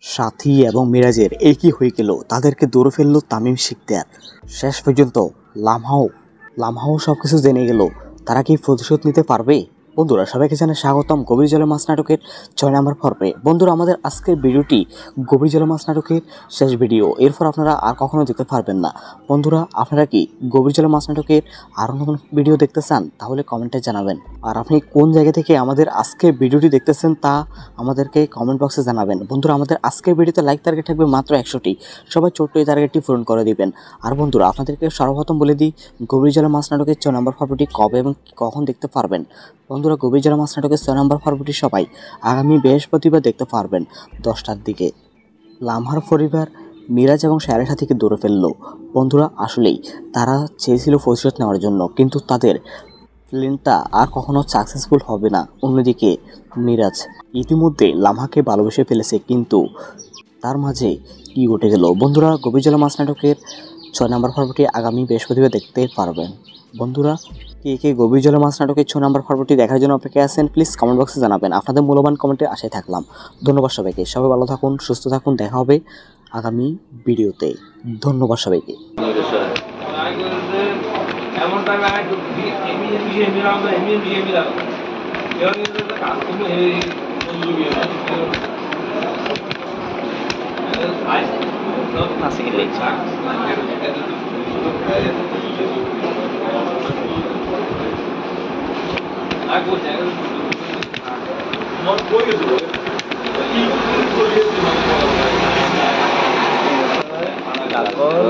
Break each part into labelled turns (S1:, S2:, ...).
S1: সাথী এবং মিরাজের একই হয়ে গেল, তাদেরকে দৌড়ে ফেললো তামিম শিকদার। শেষ পর্যন্ত লামহাও সবকিছু জেনে গেল, তারা কি প্রতিশোধ নিতে পারবে? বন্ধুরা সবাইকে জানাই স্বাগতম গভীর জলে মাছ নাটকের 6 নম্বর পর্বে। বন্ধুরা আমাদের আজকের ভিডিওটি গভীর জলে মাছ নাটকের শেষ ভিডিও, এরপর আপনারা আর কখনো দেখতে পারবেন না। বন্ধুরা আপনারা কি গভীর জলে মাছ নাটকের আরও নতুন ভিডিও দেখতে চান? তাহলে কমেন্টে জানাবেন। আর আপনি কোন জায়গা থেকে আমাদের আজকের ভিডিওটি দেখতেছেন তা আমাদেরকে কমেন্ট বক্সে জানাবেন। বন্ধুরা আমাদের আজকের ভিডিওতে লাইক টার্গেট থাকবে মাত্র 100টি, সবাই ছোট্ট এই টার্গেটটি পূরণ করে দিবেন। আর বন্ধুরা আপনাদেরকে সর্বপ্রথম বলে দিই গভীর জলে মাছ নাটকের 6 নম্বর পর্বটি কবে এবং কখন দেখতে পারবেন। বন্ধুরা গভীর জলে মাছ নাটকের 6 নম্বর পর্বটি সবাই আগামী বৃহস্পতিবার দেখতে পারবেন 10টার দিকে। লামহার পরিবার মিরাজ এবং শায়রের সাথীকে দৌড়ে ফেললো। বন্ধুরা আসলেই তারা চেয়েছিল প্রতিশোধ নেওয়ার জন্য, কিন্তু তাদের প্ল্যানটা আর কখনো সাকসেসফুল হবে না। অন্যদিকে মিরাজ ইতিমধ্যে লামহাকে ভালোবেসে ফেলেছে, কিন্তু তার মাঝে কি ঘটে গেল? বন্ধুরা গভীর জলে মাছ নাটকের 6 নম্বর পর্বটি আগামী বৃহস্পতিবার দেখতে পারবেন। বন্ধুরা কে কে গভীর জলে মাছ নাটকের 6 নম্বর পর্বটি দেখার জন্য অপেক্ষায় আছেন প্লিজ কমেন্ট বক্সে জানাবেন। আপনাদের মূল্যবান কমেন্টে আশায় থাকলাম। ধন্যবাদ সবাইকে, সবাই ভালো থাকুন, সুস্থ থাকুন, দেখা হবে আগামী ভিডিওতে। ধন্যবাদ সবাইকে।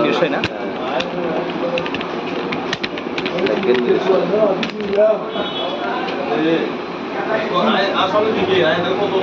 S2: বিষয় না আসলে দিকে কত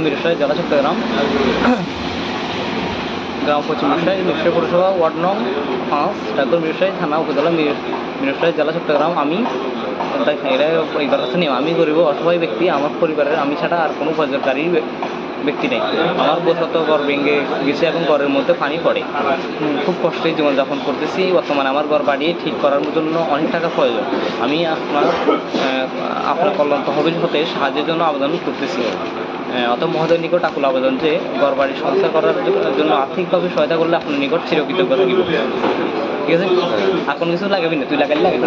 S2: মিরসরাই জেলা চট্টগ্রাম, গ্রাম পশ্চিম মিরসরাই, মিরসরাই পৌরসভা, ওয়ার্ড নং 5, ঠাকুর মিরসরাই থানা, উপজেলা মিরসরাই জেলা চট্টগ্রাম। আমি এরা এইবার কাছে নিয়ে আমি গরিব অসহায় ব্যক্তি, আমার পরিবারের আমি ছাড়া আর কোনো প্রয়োজনকারী ব্যক্তি নেই। আমার বছর ঘর ভেঙে গেছে এবং ঘরের মধ্যে পানি পড়ে, খুব কষ্টে জীবনযাপন করতেছি। বর্তমানে আমার ঘর বাড়িয়ে ঠিক করার জন্য অনেক টাকা প্রয়োজন। আমি আপনার কল্যাণ তহবিল হতে সাহায্যের জন্য আবেদন করতেছি। অত মহোদয়ের নিকট আকুল আবেদন যে ঘর বাড়ি সংস্কার করার জন্য আর্থিকভাবে সহায়তা করলে আপনার নিকট চিরকৃতজ্ঞ থাকিব। ঠিক আছে, এখন কিছু লাগাবি না, তুই লাগালি লাগাবি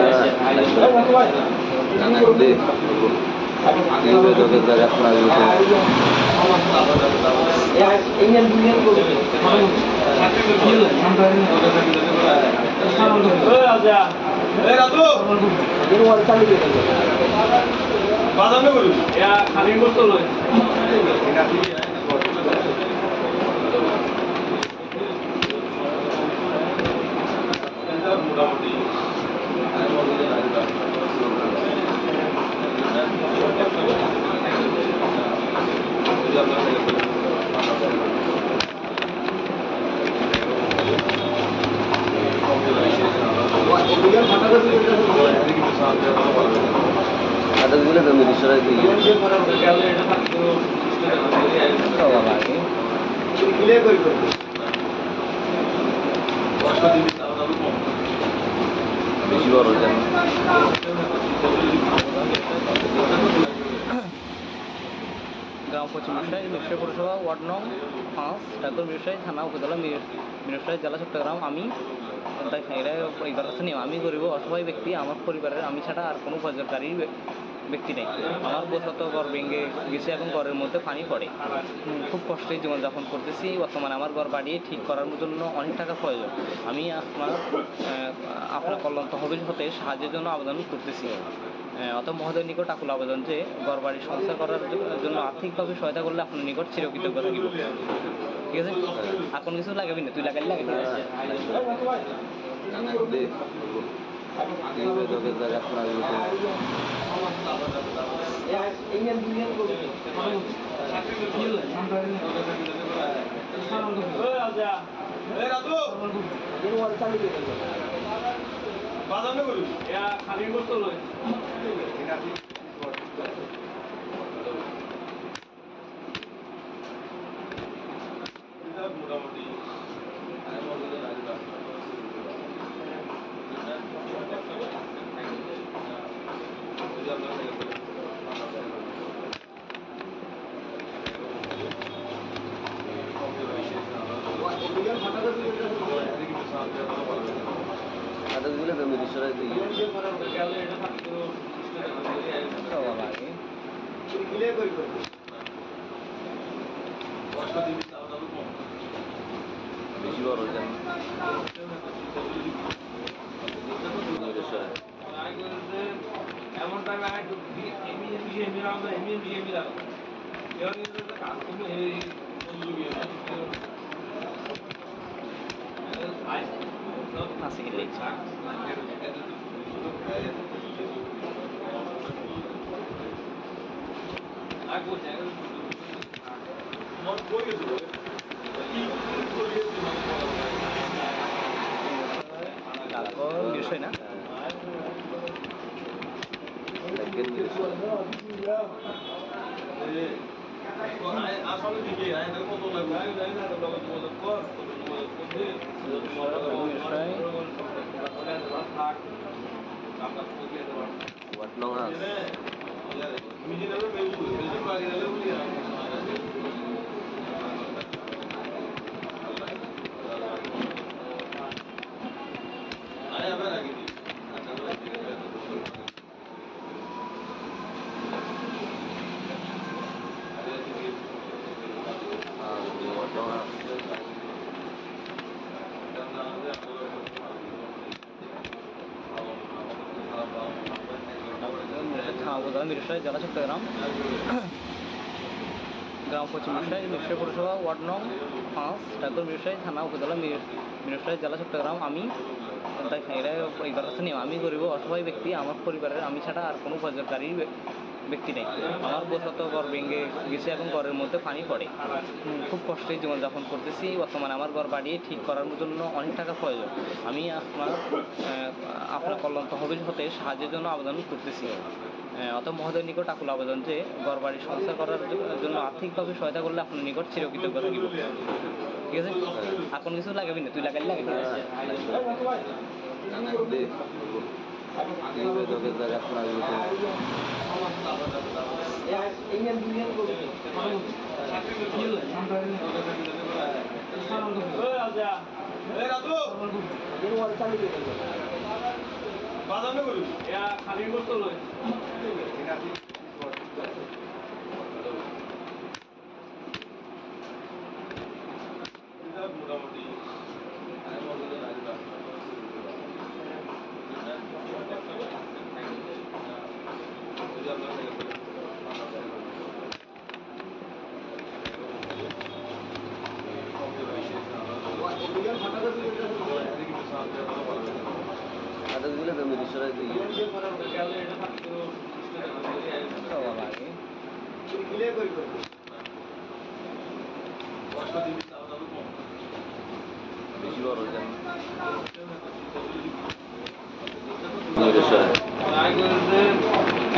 S2: গ্রাম পশ্চিম মিরসরাই, মিরসরাই পৌরসভা, ওয়ার্ড নং 5, ঠাকুর মিরসরাই থানা, উপজেলা মিরসরাই জেলা চট্টগ্রাম। আমি এরা এইবার কাছে নিয়ে আমি গরিব অসহায় ব্যক্তি, আমার পরিবারের আমি ছাড়া আর কোনো প্রয়োজনকারী ব্যক্তি নেই। আমার বছর ঘর ভেঙে গেছে এবং ঘরের মধ্যে পানি পড়ে, খুব কষ্টে জীবনযাপন করতেছি। বর্তমানে আমার ঘর বাড়িয়ে ঠিক করার জন্য অনেক টাকা প্রয়োজন। আমি আপনার কল্যাণ তহবিল হতে সাহায্যের জন্য আবেদন করতেছি। অত মহোদয়ের নিকট আকুল আবেদন যে ঘর বাড়ি সংস্কার করার জন্য আর্থিকভাবে সহায়তা করলে আপনার নিকট চিরকৃতজ্ঞ থাকিব। ঠিক আছে, এখন কিছু লাগাবি না, তুই লাগালি লাগাবি বিষয় না মিরসরাই জেলা চট্টগ্রাম গ্রাম পশ্চিম মিরসরাই মিরসরাই পৌরসভা ওয়ার্ড নং 5 ঠাকুর মিরসরাই থানা উপজেলা মিরসরাই জেলা চট্টগ্রাম। আমি এরা এইবার কাছে নিয়ম আমি গরিব অসহায় ব্যক্তি, আমার পরিবারের আমি ছাড়া আর কোনো উপযোগকারী ব্যক্তি নেই। আমার বছর ঘর ভেঙে গেছে, এখন ঘরের মধ্যে পানি পড়ে, খুব কষ্টে জীবনযাপন করতেছি। বর্তমানে আমার ঘর বাড়িয়ে ঠিক করার জন্য অনেক টাকা প্রয়োজন। আমি আপনার কল্যাণ তহবিল হতে সাহায্যের জন্য আবেদন করতেছি। অত মহোদয়ের নিকট আকুল আবেদন যে ঘর বাড়ির সংস্থা করার জন্য আর্থিকভাবে সহায়তা করলে আপনার নিকট চিরকৃতজ্ঞ থাকিব। ঠিক আছে, আপন কিছু লাগাবি না, তুই লাগালি লাগে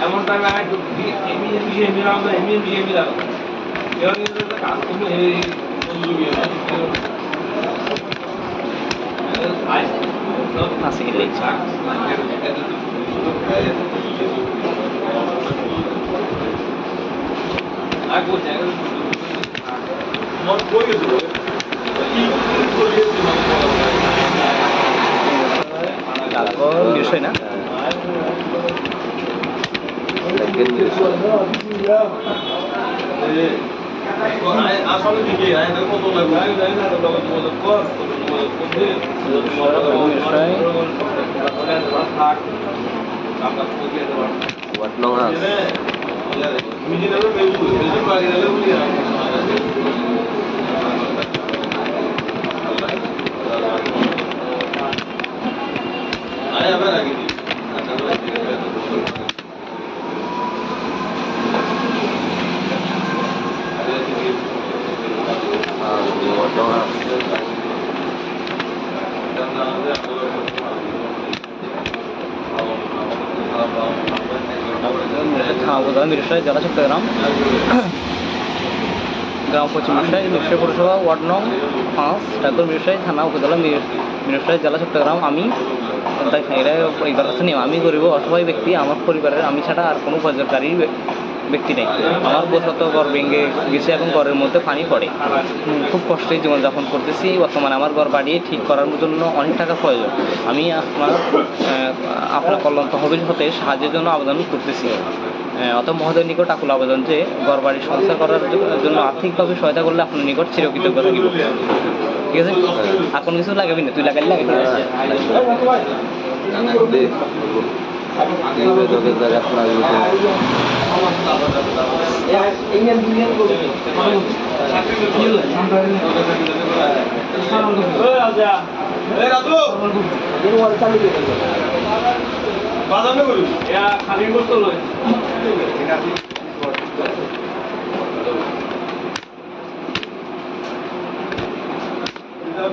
S2: এমন টাইমে কাজ করলে বিষয় না আসলে দিকে কত লাগবে থানা উপজেলা মিরসরাই জেলা চট্টগ্রাম, গ্রাম পশ্চিম মিরসরাই, মিরসরাই পৌরসভা, ওয়ার্ড নং 5, ঠাকুর মিরসরাই থানা উপজেলা মিরসরাই জেলা চট্টগ্রাম। আমি এরা এইবার কাছে নিয়ম, আমি গরিব অসহায় ব্যক্তি, আমার পরিবারের আমি ছাড়া আর কোনো উপযোগকারী ব্যক্তি নেই। আমার বছর ঘর ভেঙে গেছে, এখন ঘরের মধ্যে পানি পড়ে, খুব কষ্টে জীবনযাপন করতেছি। বর্তমানে আমার ঘর বাড়িয়ে ঠিক করার জন্য অনেক টাকা প্রয়োজন। আমি আপনার কল্যাণ তহবিল হতে সাহায্যের জন্য আবেদন করতেছি। অত মহোদয়ের নিকট আকুল আবেদন যে ঘর বাড়ি সংস্কার করার জন্য আর্থিকভাবে সহায়তা করলে আপনার নিকট চিরকৃতজ্ঞ থাকিব। ঠিক আছে, এখন কিছু লাগাবি না, তুই লাগালি লাগাবি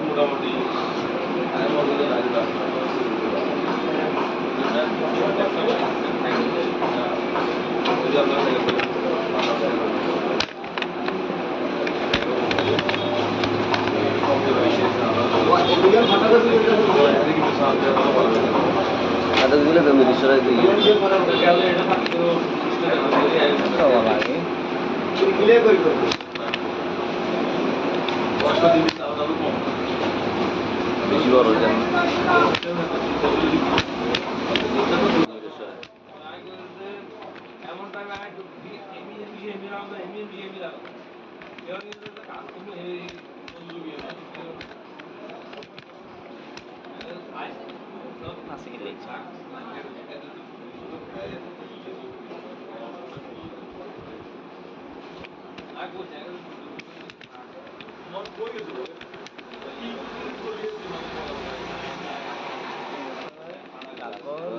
S3: মোটামুটি বেশি বড় জানি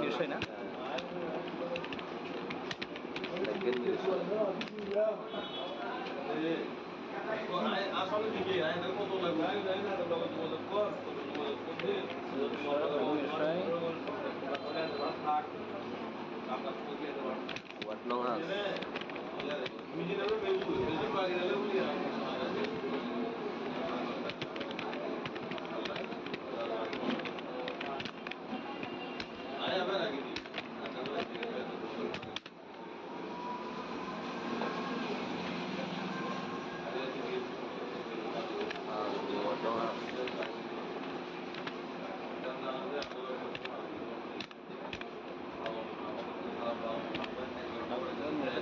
S2: বিষয় না।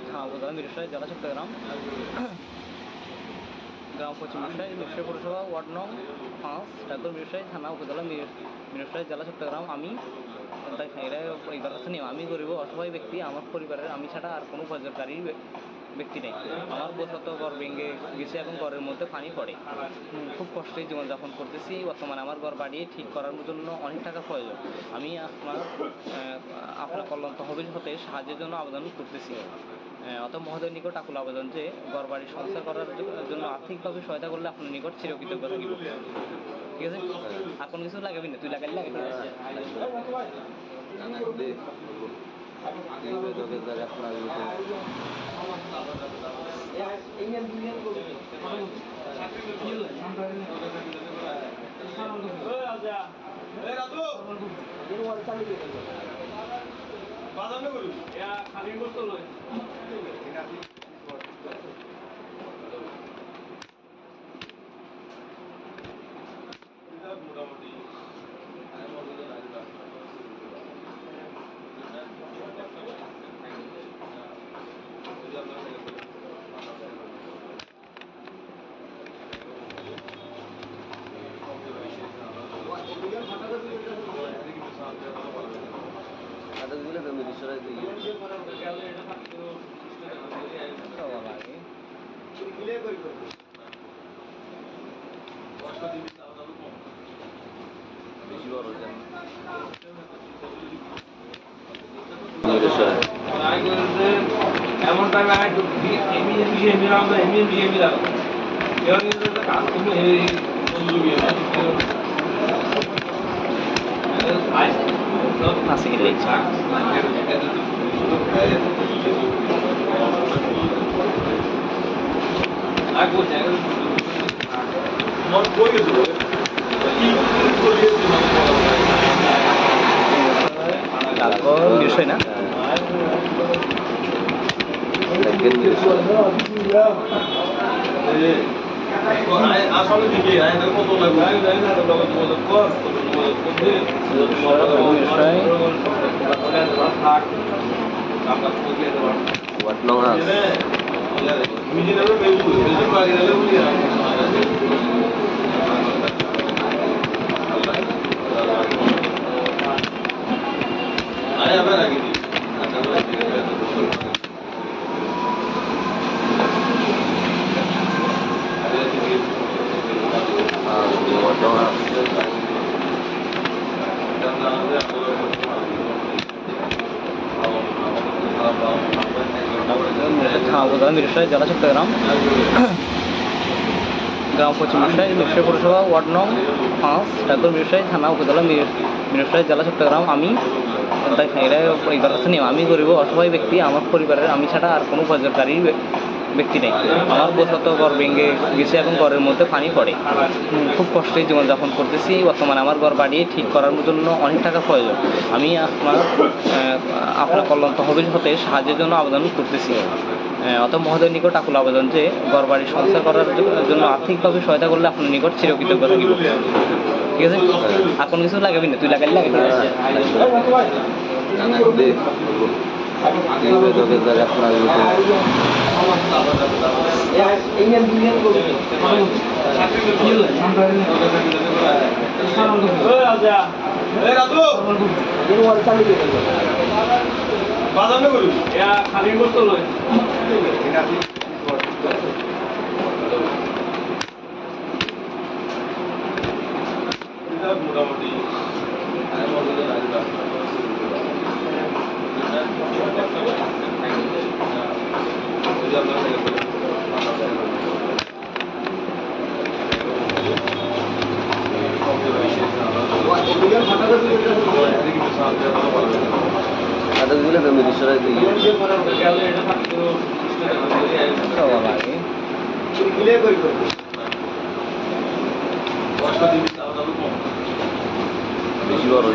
S2: থানা উপজেলা মিরসরাই জেলা চট্টগ্রাম, গ্রাম পশ্চিম মিরসরাই, মিরসরাই পৌরসভা, ওয়ার্ড নং 5, ঠাকুর মিরসরাই থানা উপজেলা মিরসরাই জেলা চট্টগ্রাম। আমি এরা এইবার কাছে নিয়ম, আমি গরিব অসহায় ব্যক্তি, আমার পরিবারের আমি ছাড়া আর কোনো উপযোগকারী ব্যক্তি নেই। আমার বছর ঘর ভেঙে গেছে, এখন ঘরের মধ্যে পানি পড়ে, খুব কষ্টে জীবনযাপন করতেছি। বর্তমানে আমার ঘর বাড়িয়ে ঠিক করার জন্য অনেক টাকা প্রয়োজন। আমি আপনার কল্যাণ তহবিল হতে সাহায্যের জন্য আবেদন করতেছি। অত মহোদয়ের নিকট আকুল আবেদন যে ঘর বাড়ি সংস্কার করার জন্য আর্থিকভাবে সহায়তা করলে আপনার নিকট চিরকৃতজ্ঞ থাকিব। ঠিক আছে, এখন কিছু লাগাবি না, তুই লাগালি লাগাবি
S3: মোটামুটি বেশি বড় জানি এমন টাইমে
S2: আছে কি লেগেছে তারপর বিষয় না
S3: আসলে দিকে কত
S2: মিরসরাই জেলা চট্টগ্রাম গ্রাম পশ্চিম মিরসরাই পৌরসভা ওয়ার্ড নং 5 ঠাকুর মিরসরাই থানা উপজেলা মিরসরাই জেলা চট্টগ্রাম। আমি এরা এইবার কাছে নেই, আমি গরিব অসহায় ব্যক্তি, আমার পরিবারের আমি ছাড়া আর কোনো উপকারী ব্যক্তি নেই। আমার বছর ঘর ভেঙে গেছে এবং ঘরের মধ্যে পানি পড়ে, খুব কষ্টে জীবনযাপন করতেছি। বর্তমানে আমার ঘর বাড়িয়ে ঠিক করার জন্য অনেক টাকা প্রয়োজন। আমি আপনার কল্যাণ তহবিল হতে সাহায্যের জন্য আবেদন করতেছি। অত মহোদয়ের নিকট আকুল আবেদন যে ঘর বাড়ি সংসার করার জন্য আর্থিকভাবে সহায়তা করলে আপনার নিকট চিরকৃতজ্ঞ থাকিব। ঠিক আছে, আর কোনো কিছু লাগাবি না, তুই লাগাইলে লাগাই
S3: খালি করতে মোটামুটি বেশি বড়